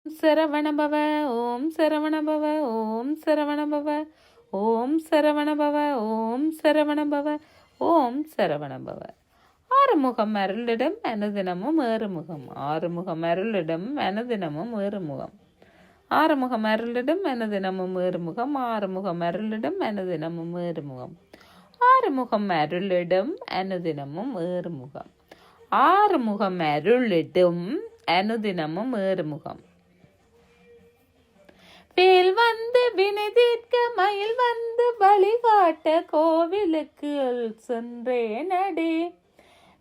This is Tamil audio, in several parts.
சரவணபவ ஓம் சரவணபவ ஓம் சரவணபவ ஓம் சரவணபவ ஓம் சரவணபவ ஓம் சரவணபவ. ஆறுமுகம் அருளிடம் அனுதினமும் ஏறுமுகம். ஆறுமுகம் அருளிடம் அனுதினமும் ஏறுமுகம். ஆறுமுகம் அருளிடம் அனுதினமும் ஏறுமுகம். ஆறுமுகம் அருளிடம் அனுதினமும் ஏறுமுகம். ஆறுமுகம் அருளிடம் அனுதினமும் ஏறுமுகம். ஆறுமுகம் அருளிடும் அனுதினமும் ஏறுமுகம். வேல் வந்து வினை தீர்க்க மயில் வந்து வழிகாட்ட கோவிலுக்கு சென்றேனடி.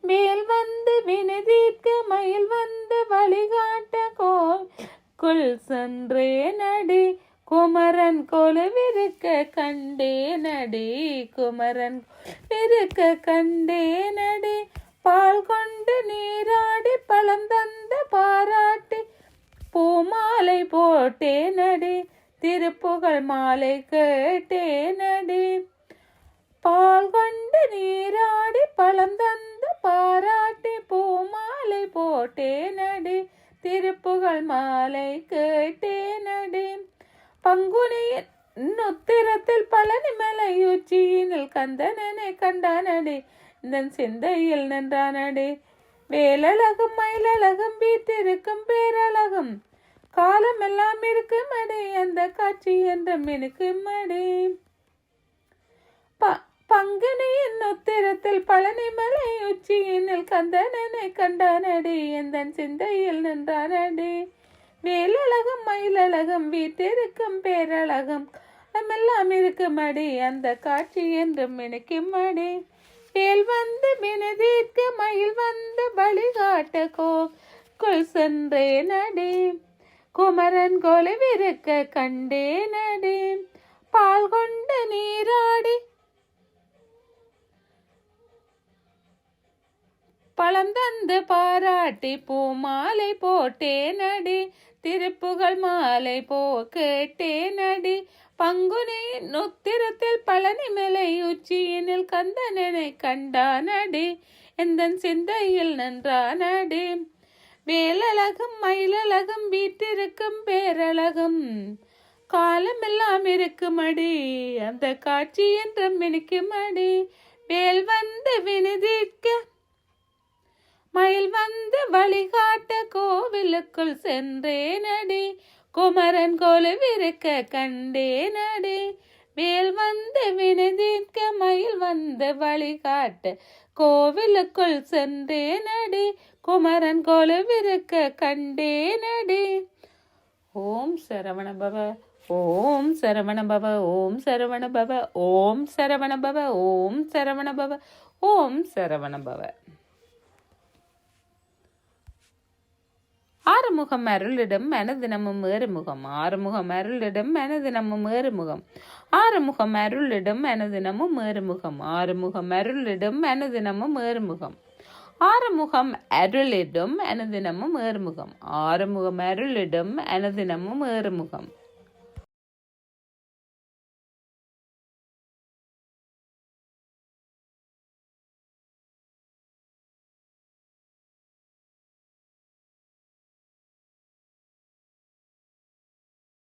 வேல் வந்து வினை தீர்க்க மயில் வந்து வழிகாட்ட கோவிலுக்குள் சென்றேனடி. குமரன் கொலுவிருக்க கண்டேனடி. குமரன் இருக்க கண்டேனடி. பால் கொண்டு நீராடி பழம் தந்த பாராட்டி பூமாலை போட்டேனடி. திருப்புகழ் மாலை கேட்டேனடி. பால் கொண்டு நீராடி பழம் தந்து பாராட்டி பூமாலை போட்டேனடி. திருப்புகழ் மாலை கேட்டேனடி. பங்குனியின் உத்திரத்தில் பழனிமலை உச்சியினில் கந்தனனை கண்டானடி. இந்த சிந்தையில் நின்றானடி. வேலழகும் மயிலழகும் வீட்டிருக்கும் பேரழகும் காலமெல்லாம் இருக்கும் அடி. அந்த காட்சி என்ற மினுக்கும் அடி. பங்குனியின் உத்திரத்தில் பழனிமலை உச்சியினில் கந்தனனை கண்டானடி. எந்த சிந்தையில் நின்றானடி. வேலழகும் மயிலழகும் வீட்டிருக்கும் பேரழகும் காலமெல்லாம் இருக்கும் அடி. அந்த காட்சி என்று மினுக்கும் அடி. வேல் வந்து வினதீர்க்க மயில் வந்து வழிகாட்ட கோவிலுக்குள் சென்றேனடி. குமரன் கொலுவிருக்க கண்டேனடி. பால் கொண்டு நீராடி பழம் தந்து பாராட்டி பூமாலை போட்டேனடி. திருப்புகழ் மாலை கேட்டேனடி. பங்குனியின் உத்திரத்தில் பழனிமலை உச்சியினில் கந்தனனை கண்டானடி. எந்த சிந்தையில் நின்றானடி. வேலழகும் மயிலழகும் வீட்டிருக்கும் பேரழகும் காலமெல்லாம் இருக்குமடி. அந்த காட்சி என்றும் மினுக்குமடி. வேல் வந்து வினதீர்க்க மயில் வந்து வழிகாட்ட கோவிலுக்குள் சென்றேனடி. குமரன் கொலுவிருக்க கண்டேனடி. வேல் வந்து வினதீர்க்க மயில் வந்து வழிகாட்ட கோவிலுக்குள் சென்றேனடி. குமரன் கொலுவிருக்க கண்டேனடி. ஓம் சரவணபவ ஓம் சரவணபவ ஓம் சரவணபவ ஓம் சரவணபவ ஓம் சரவணபவ ஓம் சரவணபவ. ஆறுமுகம் அருளிடம் அனுதினமும் ஏறுமுகம். ஆறுமுகம் அருளிடம் அனுதினமும் ஏறுமுகம். ஆறுமுகம் அருளிடம் அனுதினமும் ஏறுமுகம். ஆறுமுகம் அருளிடம் அனுதினமும் ஏறுமுகம். ஆறுமுகம் அருளிடம் அனுதினமும் ஏறுமுகம். ஆறுமுகம் அருளிடம் அனுதினமும் ஏறுமுகம்.